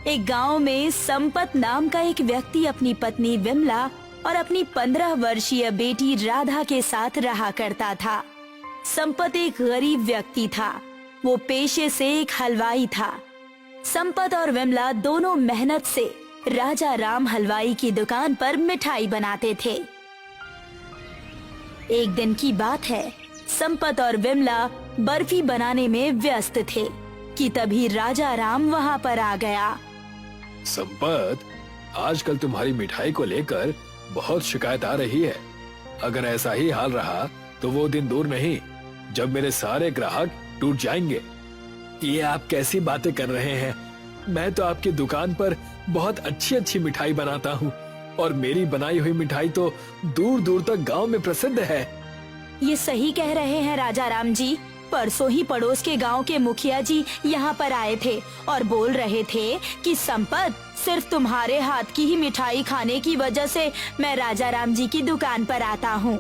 एक गांव में संपत नाम का एक व्यक्ति अपनी पत्नी विमला और अपनी 15 वर्षीय बेटी राधा के साथ रहा करता था। संपत एक गरीब व्यक्ति था। वो पेशे से एक हलवाई था। संपत और विमला दोनों मेहनत से राजा राम हलवाई की दुकान पर मिठाई बनाते थे। एक दिन की बात है, संपत और विमला बर्फी बनाने में व्यस्त थे कि तभी राजा राम वहाँ पर आ गया। संपत, आजकल तुम्हारी मिठाई को लेकर बहुत शिकायत आ रही है। अगर ऐसा ही हाल रहा तो वो दिन दूर नहीं जब मेरे सारे ग्राहक टूट जाएंगे। ये आप कैसी बातें कर रहे हैं? मैं तो आपकी दुकान पर बहुत अच्छी अच्छी मिठाई बनाता हूँ और मेरी बनाई हुई मिठाई तो दूर दूर तक गांव में प्रसिद्ध है। ये सही कह रहे हैं राजा राम जी। परसों ही पड़ोस के गांव के मुखिया जी यहाँ पर आए थे और बोल रहे थे कि संपत, सिर्फ तुम्हारे हाथ की ही मिठाई खाने की वजह से मैं राजा राम जी की दुकान पर आता हूँ।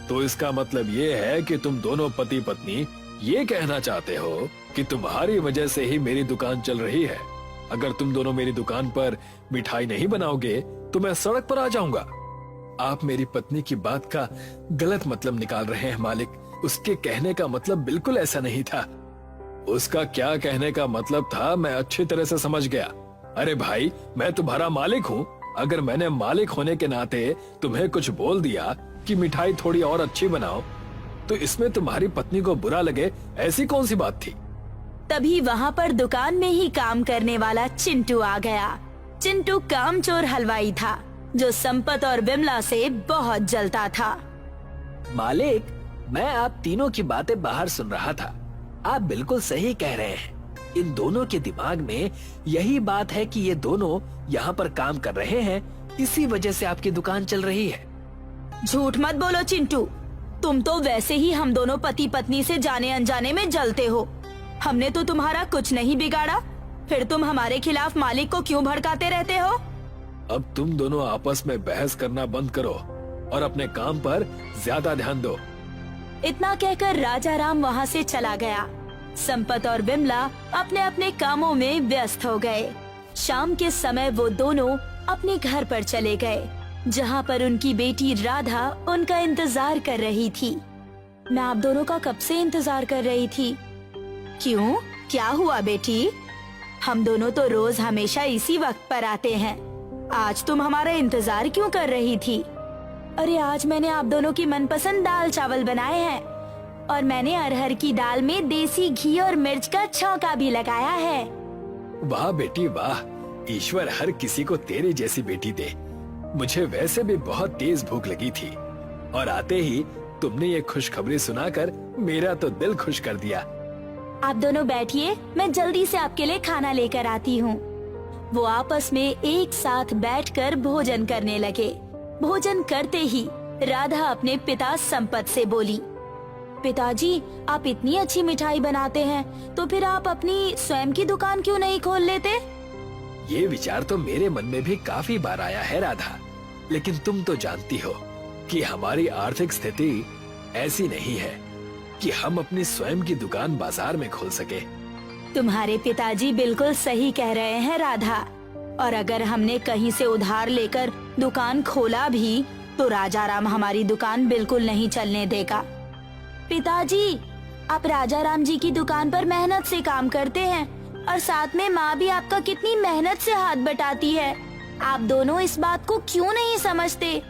तो इसका मतलब ये है कि तुम दोनों पति पत्नी ये कहना चाहते हो कि तुम्हारी वजह से ही मेरी दुकान चल रही है। अगर तुम दोनों मेरी दुकान पर मिठाई नहीं बनाओगे तो मैं सड़क पर आ जाऊंगा। आप मेरी पत्नी की बात का गलत मतलब निकाल रहे हैं मालिक। उसके कहने का मतलब बिल्कुल ऐसा नहीं था। उसका क्या कहने का मतलब था मैं अच्छी तरह से समझ गया। अरे भाई, मैं तुम्हारा मालिक हूँ। अगर मैंने मालिक होने के नाते तुम्हें कुछ बोल दिया कि मिठाई थोड़ी और अच्छी बनाओ, तो इसमें तुम्हारी पत्नी को बुरा लगे ऐसी कौन सी बात थी? तभी वहाँ पर दुकान में ही काम करने वाला चिंटू आ गया। चिंटू कामचोर हलवाई था जो संपत और विमला से बहुत जलता था। मालिक, मैं आप तीनों की बातें बाहर सुन रहा था। आप बिल्कुल सही कह रहे हैं। इन दोनों के दिमाग में यही बात है कि ये दोनों यहाँ पर काम कर रहे हैं, इसी वजह से आपकी दुकान चल रही है। झूठ मत बोलो चिंटू, तुम तो वैसे ही हम दोनों पति पत्नी से जाने अनजाने में जलते हो। हमने तो तुम्हारा कुछ नहीं बिगाड़ा, फिर तुम हमारे खिलाफ मालिक को क्यों भड़काते रहते हो? अब तुम दोनों आपस में बहस करना बंद करो और अपने काम पर ज्यादा ध्यान दो। इतना कहकर राजा राम वहाँ से चला गया। संपत और विमला अपने अपने कामों में व्यस्त हो गए। शाम के समय वो दोनों अपने घर पर चले गए, जहाँ पर उनकी बेटी राधा उनका इंतजार कर रही थी। मैं आप दोनों का कब से इंतजार कर रही थी। क्यों, क्या हुआ बेटी? हम दोनों तो रोज हमेशा इसी वक्त पर आते हैं। आज तुम हमारा इंतजार क्यों कर रही थी? अरे आज मैंने आप दोनों की मनपसंद दाल चावल बनाए हैं और मैंने अरहर की दाल में देसी घी और मिर्च का छौंका भी लगाया है। वाह बेटी वाह, ईश्वर हर किसी को तेरे जैसी बेटी दे। मुझे वैसे भी बहुत तेज भूख लगी थी और आते ही तुमने ये खुशखबरी सुनाकर मेरा तो दिल खुश कर दिया। आप दोनों बैठिए, मैं जल्दी से आपके लिए खाना लेकर आती हूँ। वो आपस में एक साथ बैठकर भोजन करने लगे। भोजन करते ही राधा अपने पिता संपत से बोली, पिताजी, आप इतनी अच्छी मिठाई बनाते हैं तो फिर आप अपनी स्वयं की दुकान क्यों नहीं खोल लेते? ये विचार तो मेरे मन में भी काफी बार आया है राधा, लेकिन तुम तो जानती हो कि हमारी आर्थिक स्थिति ऐसी नहीं है कि हम अपनी स्वयं की दुकान बाजार में खोल सके। तुम्हारे पिताजी बिल्कुल सही कह रहे हैं राधा, और अगर हमने कहीं से उधार लेकर दुकान खोला भी तो राजा राम हमारी दुकान बिल्कुल नहीं चलने देगा। पिताजी, आप राजा राम जी की दुकान पर मेहनत से काम करते हैं और साथ में माँ भी आपका कितनी मेहनत से हाथ बटाती है। आप दोनों इस बात को क्यों नहीं समझते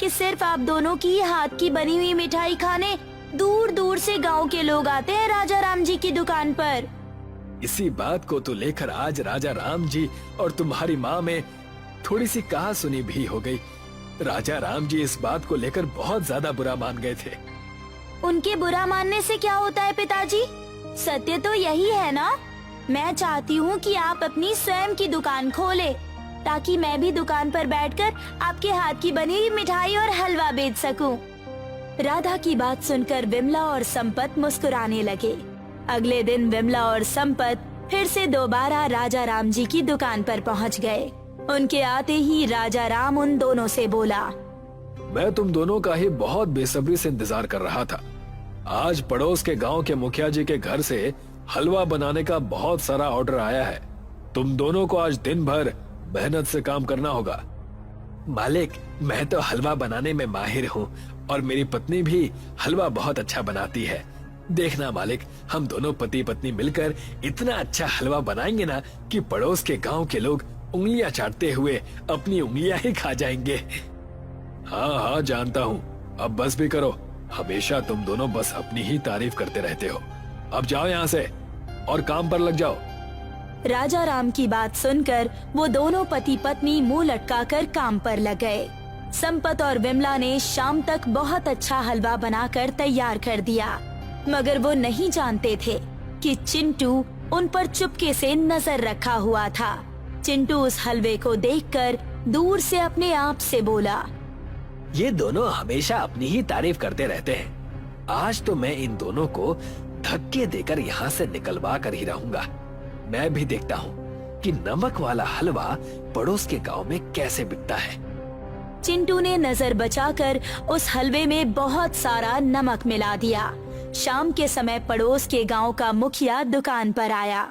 कि सिर्फ आप दोनों की हाथ की बनी हुई मिठाई खाने दूर दूर से गांव के लोग आते हैं राजा राम जी की दुकान पर। इसी बात को तो लेकर आज राजा राम जी और तुम्हारी माँ में थोड़ी सी कहासुनी भी हो गई। राजा राम जी इस बात को लेकर बहुत ज्यादा बुरा मान गए थे। उनके बुरा मानने से क्या होता है पिताजी? सत्य तो यही है ना। मैं चाहती हूँ कि आप अपनी स्वयं की दुकान खोले ताकि मैं भी दुकान पर बैठकर आपके हाथ की बनी हुई मिठाई और हलवा बेच सकूं। राधा की बात सुनकर विमला और संपत मुस्कुराने लगे। अगले दिन विमला और संपत फिर से दोबारा राजा राम जी की दुकान पर पहुंच गए। उनके आते ही राजा राम उन दोनों से बोला, मैं तुम दोनों का ही बहुत बेसब्री से इंतजार कर रहा था। आज पड़ोस के गांव के मुखिया जी के घर से हलवा बनाने का बहुत सारा ऑर्डर आया है तुम दोनों को आज दिन भर मेहनत से काम करना होगा। मालिक, मैं तो हलवा बनाने में माहिर हूँ और मेरी पत्नी भी हलवा बहुत अच्छा बनाती है। देखना मालिक, हम दोनों पति पत्नी मिलकर इतना अच्छा हलवा बनाएंगे ना कि पड़ोस के गांव के लोग उंगलियां चाटते हुए अपनी उंगलियां ही खा जाएंगे। हाँ हाँ जानता हूँ, अब बस भी करो। हमेशा तुम दोनों बस अपनी ही तारीफ करते रहते हो। अब जाओ यहाँ से और काम पर लग जाओ। राजा राम की बात सुनकर वो दोनों पति पत्नी मुंह लटकाकर काम पर लग गए। संपत और विमला ने शाम तक बहुत अच्छा हलवा बनाकर तैयार कर दिया, मगर वो नहीं जानते थे कि चिंटू उन पर चुपके से नजर रखा हुआ था। चिंटू उस हलवे को देखकर दूर से अपने आप से बोला, ये दोनों हमेशा अपनी ही तारीफ करते रहते हैं। आज तो मैं इन दोनों को धक्के देकर यहाँ से निकलवा कर ही रहूंगा। मैं भी देखता हूँ कि नमक वाला हलवा पड़ोस के गांव में कैसे बिकता है। चिंटू ने नजर बचाकर उस हलवे में बहुत सारा नमक मिला दिया। शाम के समय पड़ोस के गांव का मुखिया दुकान पर आया।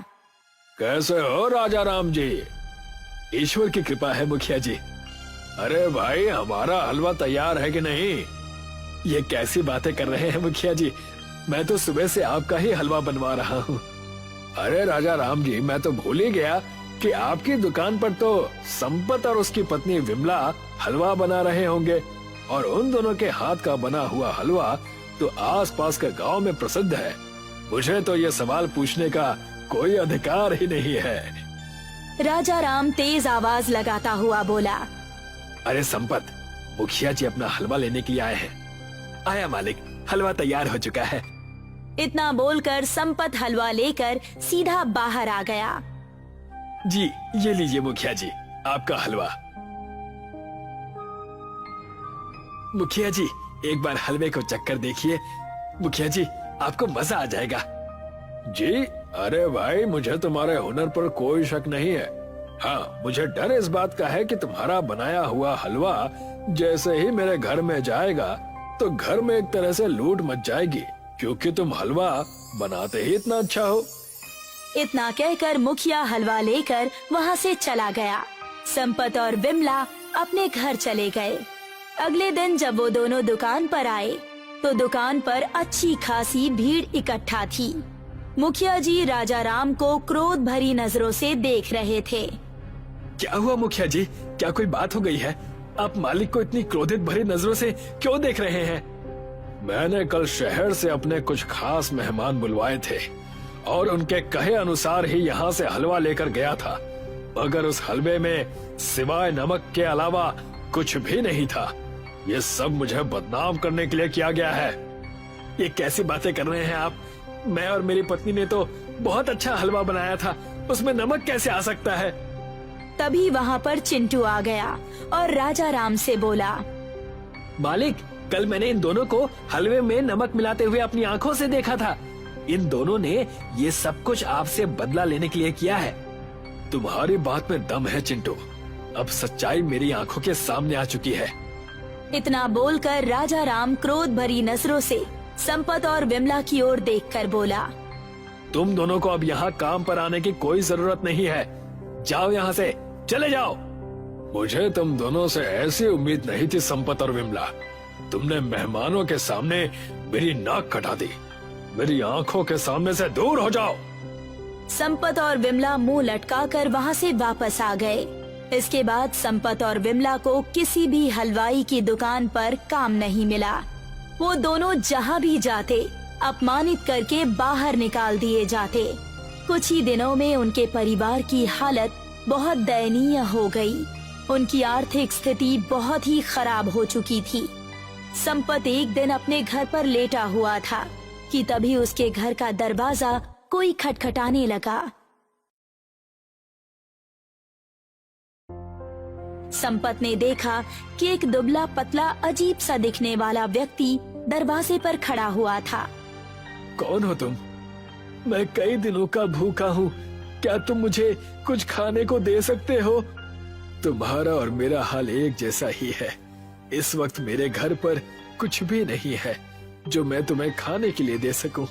कैसे हो राजा राम जी? ईश्वर की कृपा है मुखिया जी। अरे भाई, हमारा हलवा तैयार है कि नहीं? ये कैसी बातें कर रहे हैं मुखिया जी, मैं तो सुबह से आपका ही हलवा बनवा रहा हूँ। अरे राजा राम जी, मैं तो भूल ही गया कि आपकी दुकान पर तो संपत और उसकी पत्नी विमला हलवा बना रहे होंगे, और उन दोनों के हाथ का बना हुआ हलवा तो आसपास के गांव में प्रसिद्ध है। मुझे तो ये सवाल पूछने का कोई अधिकार ही नहीं है। राजा राम तेज आवाज लगाता हुआ बोला, अरे संपत, मुखिया जी अपना हलवा लेने के लिए आए हैं। आया मालिक, हलवा तैयार हो चुका है। इतना बोलकर संपत हलवा लेकर सीधा बाहर आ गया। जी ये लीजिए मुखिया जी, आपका हलवा। मुखिया जी, एक बार हलवे को चक्कर देखिए। मुखिया जी, आपको मजा आ जाएगा। जी, अरे भाई, मुझे तुम्हारे हुनर पर कोई शक नहीं है। हाँ, मुझे डर इस बात का है कि तुम्हारा बनाया हुआ हलवा जैसे ही मेरे घर में जाएगा तो घर में एक तरह से लूट मच जाएगी, क्योंकि तुम हलवा बनाते ही इतना अच्छा हो। इतना कहकर मुखिया हलवा लेकर वहाँ से चला गया। संपत और विमला अपने घर चले गए। अगले दिन जब वो दोनों दुकान पर आए तो दुकान पर अच्छी खासी भीड़ इकट्ठा थी। मुखिया जी राजा राम को क्रोध भरी नजरों से देख रहे थे। क्या हुआ मुखिया जी, क्या कोई बात हो गई है? आप मालिक को इतनी क्रोधित भरी नजरों से क्यों देख रहे हैं? मैंने कल शहर से अपने कुछ खास मेहमान बुलवाए थे और उनके कहे अनुसार ही यहाँ से हलवा लेकर गया था, मगर उस हलवे में सिवाय नमक के अलावा कुछ भी नहीं था। ये सब मुझे बदनाम करने के लिए किया गया है। ये कैसी बातें कर रहे हैं आप? मैं और मेरी पत्नी ने तो बहुत अच्छा हलवा बनाया था, उसमें नमक कैसे आ सकता है? तभी वहाँ पर चिंटू आ गया और राजा राम से बोला, मालिक, कल मैंने इन दोनों को हलवे में नमक मिलाते हुए अपनी आंखों से देखा था। इन दोनों ने ये सब कुछ आपसे बदला लेने के लिए किया है। तुम्हारी बात में दम है चिंटू, अब सच्चाई मेरी आंखों के सामने आ चुकी है। इतना बोलकर राजा राम क्रोध भरी नजरों से संपत और विमला की ओर देखकर बोला, तुम दोनों को अब यहाँ काम पर आने की कोई जरूरत नहीं है। जाओ यहाँ से, चले जाओ। मुझे तुम दोनों से ऐसी उम्मीद नहीं थी संपत और विमला। तुमने मेहमानों के सामने मेरी नाक कटा दी। मेरी आंखों के सामने से दूर हो जाओ। संपत और विमला मुंह लटकाकर वहाँ से वापस आ गए। इसके बाद संपत और विमला को किसी भी हलवाई की दुकान पर काम नहीं मिला। वो दोनों जहाँ भी जाते अपमानित करके बाहर निकाल दिए जाते। कुछ ही दिनों में उनके परिवार की हालत बहुत दयनीय हो गई। उनकी आर्थिक स्थिति बहुत ही खराब हो चुकी थी। संपत एक दिन अपने घर पर लेटा हुआ था कि तभी उसके घर का दरवाजा कोई खटखटाने लगा। संपत ने देखा कि एक दुबला पतला अजीब सा दिखने वाला व्यक्ति दरवाजे पर खड़ा हुआ था। कौन हो तुम? मैं कई दिनों का भूखा हूँ, क्या तुम मुझे कुछ खाने को दे सकते हो? तुम्हारा और मेरा हाल एक जैसा ही है। इस वक्त मेरे घर पर कुछ भी नहीं है जो मैं तुम्हें खाने के लिए दे सकूं।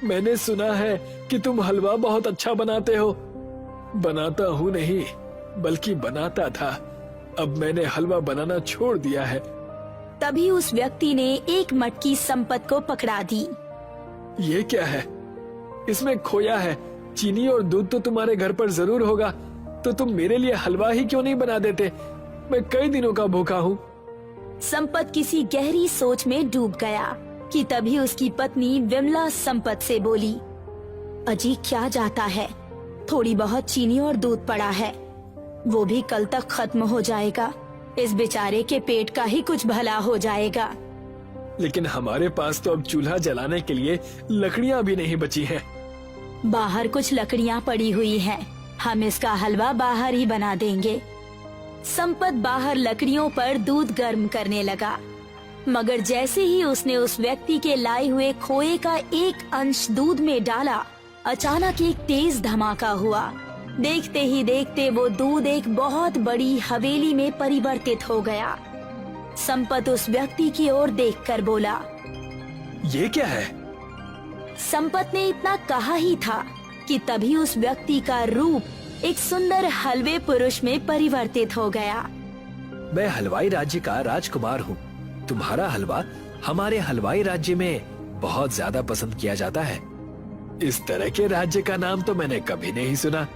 मैंने सुना है कि तुम हलवा बहुत अच्छा बनाते हो। बनाता हूँ नहीं, बल्कि बनाता था। अब मैंने हलवा बनाना छोड़ दिया है। तभी उस व्यक्ति ने एक मटकी संपत को पकड़ा दी। ये क्या है? इसमें खोया है। चीनी और दूध तो तुम्हारे घर पर जरूर होगा, तो तुम मेरे लिए हलवा ही क्यों नहीं बना देते? मैं कई दिनों का भूखा हूँ। संपत किसी गहरी सोच में डूब गया कि तभी उसकी पत्नी विमला संपत से बोली, अजी क्या जाता है, थोड़ी बहुत चीनी और दूध पड़ा है, वो भी कल तक खत्म हो जाएगा। इस बेचारे के पेट का ही कुछ भला हो जाएगा। लेकिन हमारे पास तो अब चूल्हा जलाने के लिए लकड़ियाँ भी नहीं बची हैं। बाहर कुछ लकड़ियाँ पड़ी हुई हैं, हम इसका हलवा बाहर ही बना देंगे। संपत बाहर लकड़ियों पर दूध गर्म करने लगा, मगर जैसे ही उसने उस व्यक्ति के लाए हुए खोए का एक अंश दूध में डाला, अचानक एक तेज धमाका हुआ। देखते ही देखते वो दूध एक बहुत बड़ी हवेली में परिवर्तित हो गया। संपत उस व्यक्ति की ओर देखकर बोला, ये क्या है? संपत ने इतना कहा ही था कि तभी उस व्यक्ति का रूप एक सुंदर हलवे पुरुष में परिवर्तित हो गया। मैं हलवाई राज्य का राजकुमार हूँ। तुम्हारा हलवा हमारे हलवाई राज्य में बहुत ज्यादा पसंद किया जाता है। इस तरह के राज्य का नाम तो मैंने कभी नहीं सुना।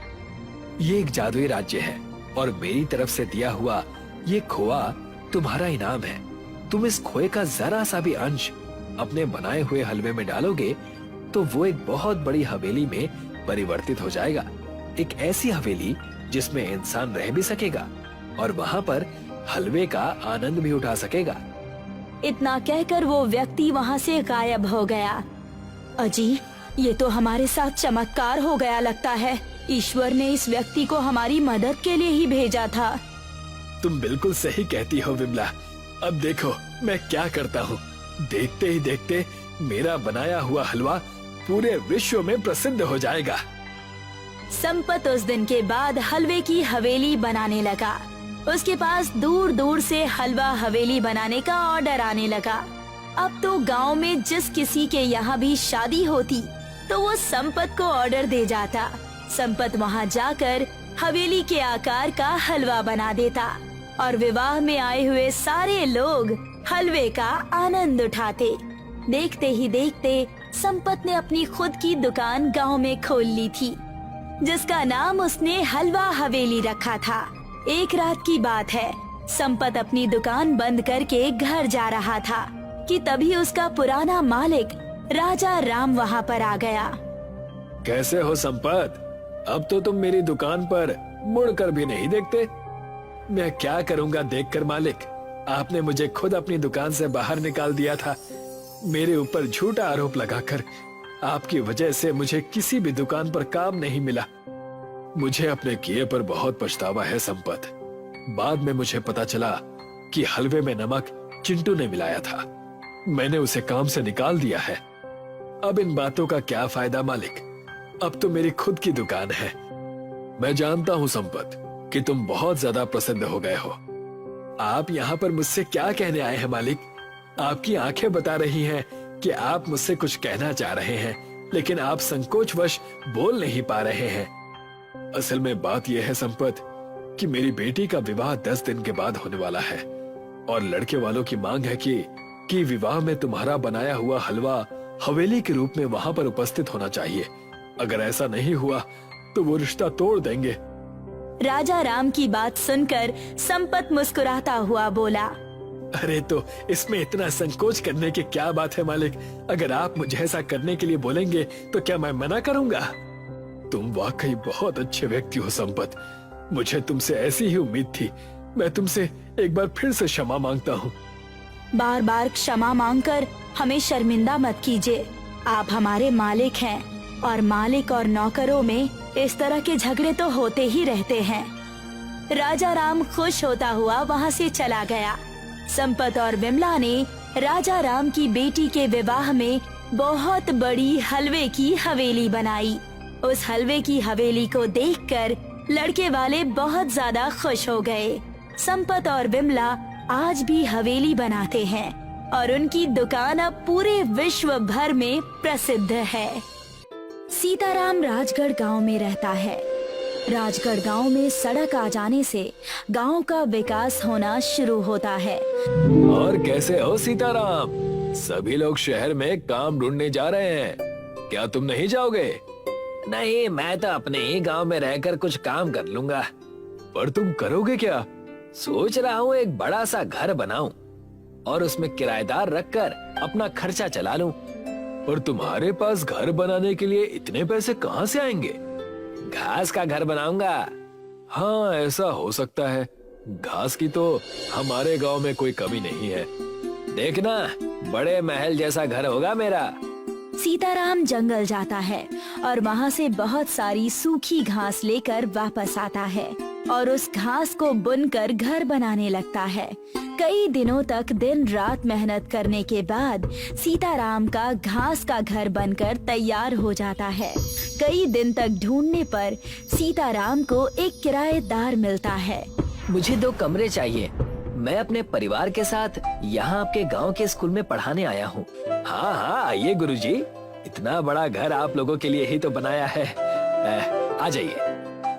ये एक जादुई राज्य है और मेरी तरफ से दिया हुआ ये खोआ तुम्हारा इनाम है। तुम इस खोए का जरा सा भी अंश अपने बनाए हुए हलवे में डालोगे तो वो एक बहुत बड़ी हवेली में परिवर्तित हो जाएगा। एक ऐसी हवेली जिसमें इंसान रह भी सकेगा और वहाँ पर हलवे का आनंद भी उठा सकेगा। इतना कहकर वो व्यक्ति वहाँ से गायब हो गया। अजी, ये तो हमारे साथ चमत्कार हो गया लगता है। ईश्वर ने इस व्यक्ति को हमारी मदद के लिए ही भेजा था। तुम बिल्कुल सही कहती हो विमला। अब देखो मैं क्या करता हूँ। देखते ही देखते मेरा बनाया हुआ हलवा पूरे विश्व में प्रसिद्ध हो जाएगा। संपत उस दिन के बाद हलवे की हवेली बनाने लगा। उसके पास दूर दूर से हलवा हवेली बनाने का ऑर्डर आने लगा। अब तो गांव में जिस किसी के यहाँ भी शादी होती तो वो संपत को ऑर्डर दे जाता। संपत वहाँ जाकर हवेली के आकार का हलवा बना देता और विवाह में आए हुए सारे लोग हलवे का आनंद उठाते। देखते ही देखते संपत ने अपनी खुद की दुकान गांव में खोल ली थी, जिसका नाम उसने हलवा हवेली रखा था। एक रात की बात है, संपत अपनी दुकान बंद करके घर जा रहा था कि तभी उसका पुराना मालिक राजा राम वहाँ पर आ गया। कैसे हो संपत? अब तो तुम मेरी दुकान पर मुड़कर भी नहीं देखते। मैं क्या करूँगा देखकर मालिक। आपने मुझे खुद अपनी दुकान से बाहर निकाल दिया था। मेरे ऊपर झूठा आरोप लगाकर आपकी वजह से मुझे किसी भी दुकान पर काम नहीं मिला। मुझे अपने किए पर बहुत पछतावा है संपत। बाद में मुझे पता चला कि हलवे में नमक चिंटू ने मिलाया था। मैंने उसे काम से निकाल दिया है। अब इन बातों का क्या फायदा मालिक? अब तो मेरी खुद की दुकान है। मैं जानता हूँ संपत कि तुम बहुत ज्यादा प्रसिद्ध हो गए हो। आप यहाँ पर मुझसे क्या कहने आए हैं मालिक? आपकी आंखें बता रही हैं कि आप मुझसे कुछ कहना चाह रहे हैं, लेकिन आप संकोचवश बोल नहीं पा रहे हैं। असल में बात यह है संपत कि मेरी बेटी का विवाह 10 दिन के बाद होने वाला है और लड़के वालों की मांग है कि विवाह में तुम्हारा बनाया हुआ हलवा हवेली के रूप में वहां पर उपस्थित होना चाहिए। अगर ऐसा नहीं हुआ तो वो रिश्ता तोड़ देंगे। राजा राम की बात सुनकर संपत मुस्कुराता हुआ बोला, अरे तो इसमें इतना संकोच करने की क्या बात है मालिक? अगर आप मुझे ऐसा करने के लिए बोलेंगे तो क्या मैं मना करूंगा? तुम वाकई बहुत अच्छे व्यक्ति हो संपत। मुझे तुमसे ऐसी ही उम्मीद थी। मैं तुमसे एक बार फिर से क्षमा मांगता हूँ। बार बार क्षमा मांगकर हमें शर्मिंदा मत कीजिए। आप हमारे मालिक हैं और मालिक और नौकरों में इस तरह के झगड़े तो होते ही रहते हैं। राजा राम खुश होता हुआ वहाँ से चला गया। संपत और विमला ने राजा राम की बेटी के विवाह में बहुत बड़ी हलवे की हवेली बनाई। उस हलवे की हवेली को देखकर लड़के वाले बहुत ज्यादा खुश हो गए। संपत और विमला आज भी हवेली बनाते हैं और उनकी दुकान अब पूरे विश्व भर में प्रसिद्ध है। सीताराम राजगढ़ गांव में रहता है। राजगढ़ गांव में सड़क आ जाने से गांव का विकास होना शुरू होता है। और कैसे हो सीताराम? सभी लोग शहर में काम ढूंढने जा रहे हैं, क्या तुम नहीं जाओगे? नहीं, मैं तो अपने ही गांव में रहकर कुछ काम कर लूंगा। पर तुम करोगे क्या? सोच रहा हूँ एक बड़ा सा घर बनाऊं और उसमें किराएदार रखकर अपना खर्चा चला लूं। पर तुम्हारे पास घर बनाने के लिए इतने पैसे कहाँ से आएंगे? घास का घर बनाऊंगा। हाँ, ऐसा हो सकता है। घास की तो हमारे गांव में कोई कमी नहीं है। देखना, बड़े महल जैसा घर होगा मेरा। सीताराम जंगल जाता है और वहाँ से बहुत सारी सूखी घास लेकर वापस आता है और उस घास को बुनकर घर बनाने लगता है। कई दिनों तक दिन रात मेहनत करने के बाद सीताराम का घास का घर बनकर तैयार हो जाता है। कई दिन तक ढूंढने पर सीताराम को एक किराएदार मिलता है। मुझे 2 कमरे चाहिए। मैं अपने परिवार के साथ यहाँ आपके गांव के स्कूल में पढ़ाने आया हूँ। हाँ हाँ, आइए गुरुजी। इतना बड़ा घर आप लोगों के लिए ही तो बनाया है। आ जाइए।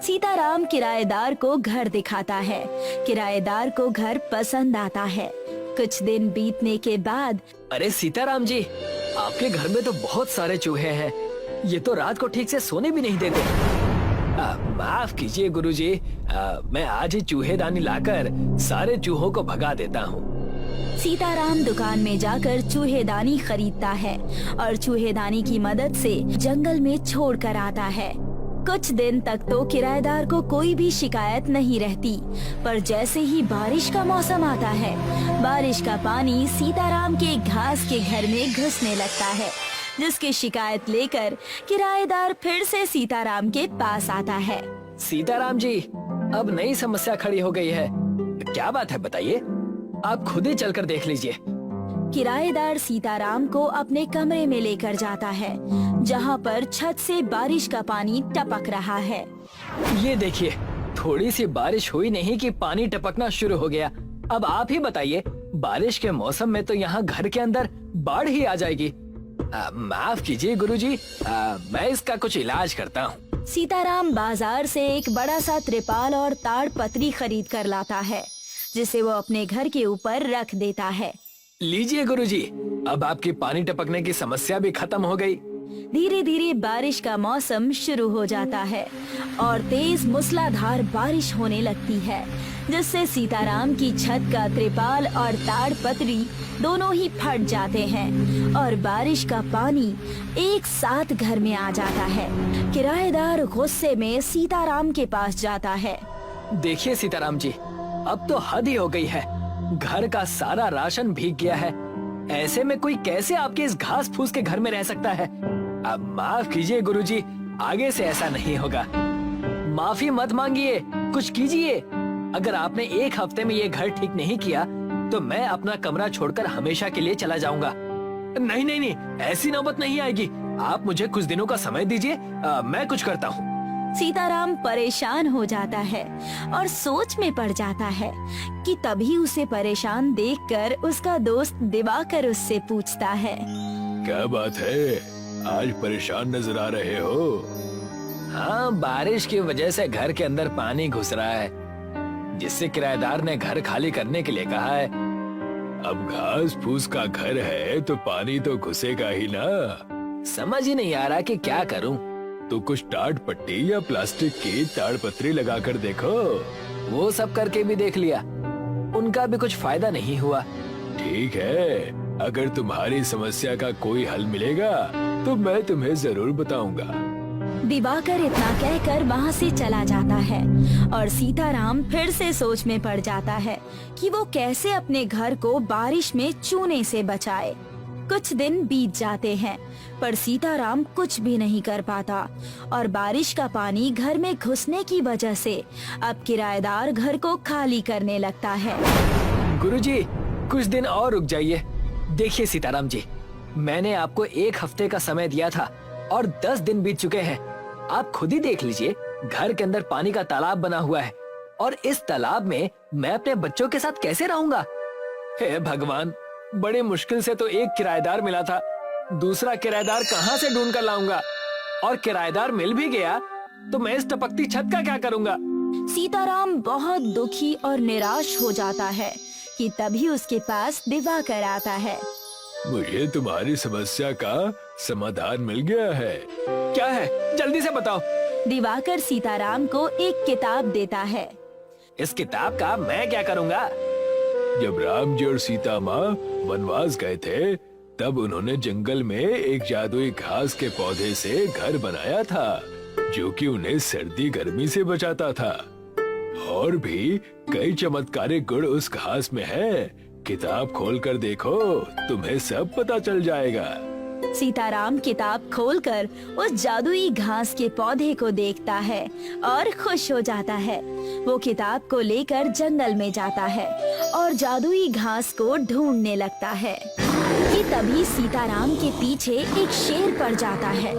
सीताराम किराएदार को घर दिखाता है। किराएदार को घर पसंद आता है। कुछ दिन बीतने के बाद, अरे सीताराम जी, आपके घर में तो बहुत सारे चूहे हैं। ये तो रात को ठीक से सोने भी नहीं देते। माफ कीजिए गुरुजी, मैं आज ही चूहेदानी लाकर सारे चूहों को भगा देता हूँ। सीताराम दुकान में जाकर चूहेदानी खरीदता है और चूहेदानी की मदद से जंगल में छोड़ कर आता है। कुछ दिन तक तो किराएदार को कोई भी शिकायत नहीं रहती, पर जैसे ही बारिश का मौसम आता है, बारिश का पानी सीताराम के घास के घर में घुसने लगता है, जिसकी शिकायत लेकर किराएदार फिर से सीताराम के पास आता है। सीताराम जी, अब नई समस्या खड़ी हो गई है। क्या बात है बताइए, आप खुद ही चलकर देख लीजिए। किराएदार सीताराम को अपने कमरे में लेकर जाता है, जहाँ पर छत से बारिश का पानी टपक रहा है। ये देखिए, थोड़ी सी बारिश हुई नहीं कि पानी टपकना शुरू हो गया। अब आप ही बताइए, बारिश के मौसम में तो यहाँ घर के अंदर बाढ़ ही आ जाएगी। माफ कीजिए गुरुजी, मैं इसका कुछ इलाज करता हूँ। सीताराम बाजार से एक बड़ा सा त्रिपाल और ताड़ पत्री खरीद कर लाता है, जिसे वो अपने घर के ऊपर रख देता है। लीजिए गुरुजी, अब आपकी पानी टपकने की समस्या भी खत्म हो गई। धीरे धीरे बारिश का मौसम शुरू हो जाता है और तेज मूसलाधार बारिश होने लगती है, जिससे सीताराम की छत का त्रिपाल और ताड़ पत्री दोनों ही फट जाते हैं और बारिश का पानी एक साथ घर में आ जाता है। किराएदार गुस्से में सीताराम के पास जाता है। देखिए सीताराम जी, अब तो हद ही हो गई है। घर का सारा राशन भीग गया है। ऐसे में कोई कैसे आपके इस घास फूस के घर में रह सकता है? अब माफ कीजिए गुरुजी, आगे से ऐसा नहीं होगा। माफी मत मांगिए, कुछ कीजिए। अगर आपने 1 हफ्ते में ये घर ठीक नहीं किया तो मैं अपना कमरा छोड़कर हमेशा के लिए चला जाऊंगा। नहीं नहीं नहीं, ऐसी नौबत नहीं आएगी। आप मुझे कुछ दिनों का समय दीजिए, मैं कुछ करता हूँ। सीताराम परेशान हो जाता है और सोच में पड़ जाता है कि तभी उसे परेशान देखकर उसका दोस्त दिवाकर उससे पूछता है, क्या बात है, आज परेशान नजर आ रहे हो? हाँ, बारिश की वजह से घर के अंदर पानी घुस रहा है, जिससे किराएदार ने घर खाली करने के लिए कहा है। अब घास फूस का घर है तो पानी तो घुसेगा ही ना। समझ ही नहीं आ रहा कि क्या करूं। तो कुछ टाट पट्टी या प्लास्टिक की ताड़पत्री लगाकर देखो। वो सब करके भी देख लिया, उनका भी कुछ फायदा नहीं हुआ। ठीक है, अगर तुम्हारी समस्या का कोई हल मिलेगा तो मैं तुम्हें जरूर बताऊंगा। दिवाकर इतना कहकर वहाँ से चला जाता है और सीताराम फिर से सोच में पड़ जाता है कि वो कैसे अपने घर को बारिश में चूने से बचाए। कुछ दिन बीत जाते हैं, पर सीताराम कुछ भी नहीं कर पाता और बारिश का पानी घर में घुसने की वजह से अब किराएदार घर को खाली करने लगता है। गुरुजी, कुछ दिन और रुक जाइए। देखिए सीताराम जी, मैंने आपको 1 हफ्ते का समय दिया था और 10 दिन बीत चुके हैं। आप खुद ही देख लीजिए, घर के अंदर पानी का तालाब बना हुआ है और इस तालाब में मैं अपने बच्चों के साथ कैसे रहूंगा? हे भगवान, बड़े मुश्किल से तो एक किराएदार मिला था, दूसरा किराएदार कहाँ से ढूंढ कर लाऊंगा? और किराएदार मिल भी गया तो मैं इस टपकती छत का क्या करूँगा? सीताराम बहुत दुखी और निराश हो जाता है कि तभी उसके पास दिवाकर आता है। मुझे तुम्हारी समस्या का समाधान मिल गया है। क्या है, जल्दी से बताओ। दिवाकर सीताराम को एक किताब देता है। इस किताब का मैं क्या करूँगा? जब राम जी और सीता माँ वनवास गए थे, तब उन्होंने जंगल में एक जादुई घास के पौधे से घर बनाया था, जो कि उन्हें सर्दी गर्मी से बचाता था। और भी कई चमत्कारिक गुण उस घास में हैं। किताब खोलकर देखो, तुम्हें सब पता चल जाएगा। सीताराम किताब खोलकर उस जादुई घास के पौधे को देखता है और खुश हो जाता है। वो किताब को लेकर जंगल में जाता है और जादुई घास को ढूंढने लगता है कि तभी सीताराम के पीछे एक शेर पड़ जाता है।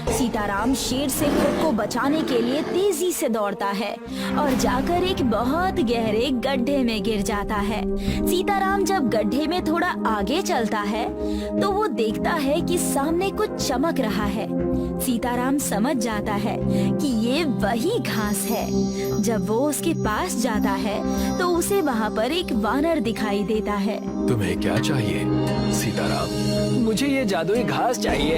सीताराम शेर से खुद को बचाने के लिए तेजी से दौड़ता है और जाकर एक बहुत गहरे गड्ढे में गिर जाता है। सीताराम जब गड्ढे में थोड़ा आगे चलता है तो वो देखता है कि सामने कुछ चमक रहा है। सीताराम समझ जाता है कि ये वही घास है। जब वो उसके पास जाता है तो उसे वहाँ पर एक वानर दिखाई देता है। तुम्हें क्या चाहिए सीताराम? मुझे ये जादुई घास चाहिए।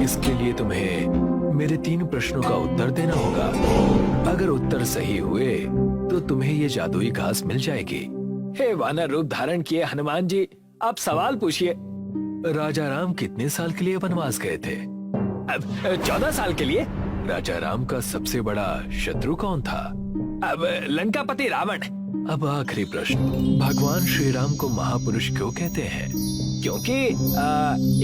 इसके लिए तुम्हें मेरे 3 प्रश्नों का उत्तर देना होगा। अगर उत्तर सही हुए तो तुम्हें ये जादुई घास मिल जाएगी। हे वानर रूप धारण किए हनुमान जी, आप सवाल पूछिए। राजा राम कितने साल के लिए वनवास गए थे? अब 14 साल के लिए। राजा राम का सबसे बड़ा शत्रु कौन था? अब लंकापति रावण। अब आखिरी प्रश्न, भगवान श्री राम को महापुरुष क्यों कहते हैं? क्योंकि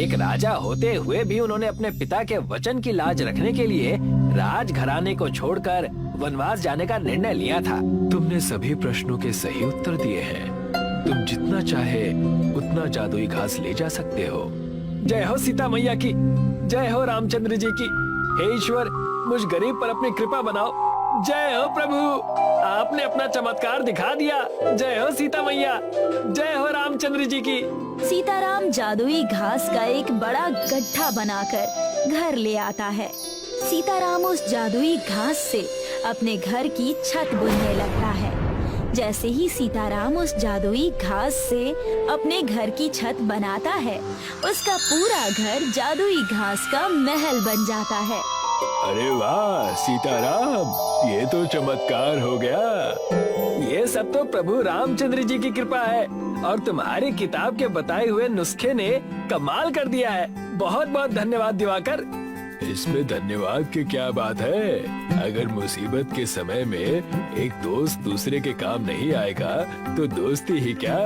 एक राजा होते हुए भी उन्होंने अपने पिता के वचन की लाज रखने के लिए राजघराने को छोड़कर वनवास जाने का निर्णय लिया था। तुमने सभी प्रश्नों के सही उत्तर दिए हैं। तुम जितना चाहे उतना जादुई घास ले जा सकते हो। जय हो सीता मैया की, जय हो रामचंद्र जी की। हे ईश्वर, मुझ गरीब पर अपनी कृपा बनाओ। जय हो प्रभु, आपने अपना चमत्कार दिखा दिया। जय हो सीता मैया, जय हो रामचंद्र जी की। सीताराम जादुई घास का एक बड़ा गड्ढा बनाकर घर ले आता है। सीताराम उस जादुई घास से अपने घर की छत बुनने लगता है। जैसे ही सीताराम उस जादुई घास से अपने घर की छत बनाता है, उसका पूरा घर जादुई घास का महल बन जाता है। अरे वाह सीताराम, ये तो चमत्कार हो गया। ये सब तो प्रभु रामचंद्र जी की कृपा है और तुम्हारी किताब के बताए हुए नुस्खे ने कमाल कर दिया है। बहुत बहुत धन्यवाद दिवाकर। इसमें धन्यवाद की क्या बात है? अगर मुसीबत के समय में एक दोस्त दूसरे के काम नहीं आएगा तो दोस्ती ही क्या।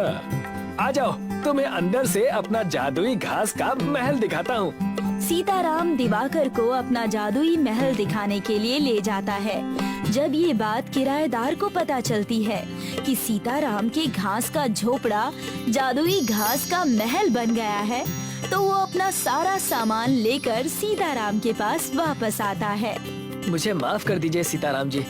आ जाओ, तुम्हें अंदर से अपना जादुई घास का महल दिखाता हूँ। सीताराम दिवाकर को अपना जादुई महल दिखाने के लिए ले जाता है। जब ये बात किराएदार को पता चलती है कि सीताराम के घास का झोपड़ा जादुई घास का महल बन गया है, तो वो अपना सारा सामान लेकर सीताराम के पास वापस आता है। मुझे माफ कर दीजिए सीताराम जी,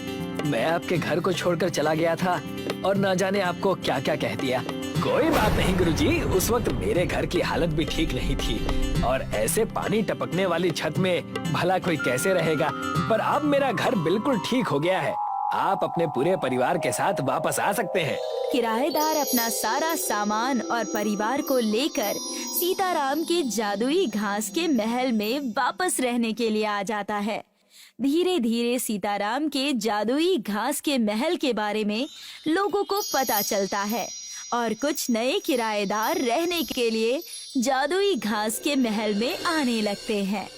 मैं आपके घर को छोड़कर चला गया था और न जाने आपको क्या क्या कह दिया। कोई बात नहीं गुरुजी, उस वक्त मेरे घर की हालत भी ठीक नहीं थी और ऐसे पानी टपकने वाली छत में भला कोई कैसे रहेगा। पर अब मेरा घर बिल्कुल ठीक हो गया है। आप अपने पूरे परिवार के साथ वापस आ सकते हैं। किराएदार अपना सारा सामान और परिवार को लेकर सीताराम के जादुई घास के महल में वापस रहने के लिए आ जाता है। धीरे धीरे सीताराम के जादुई घास के महल के बारे में लोगों को पता चलता है और कुछ नए किराएदार रहने के लिए जादुई घास के महल में आने लगते हैं।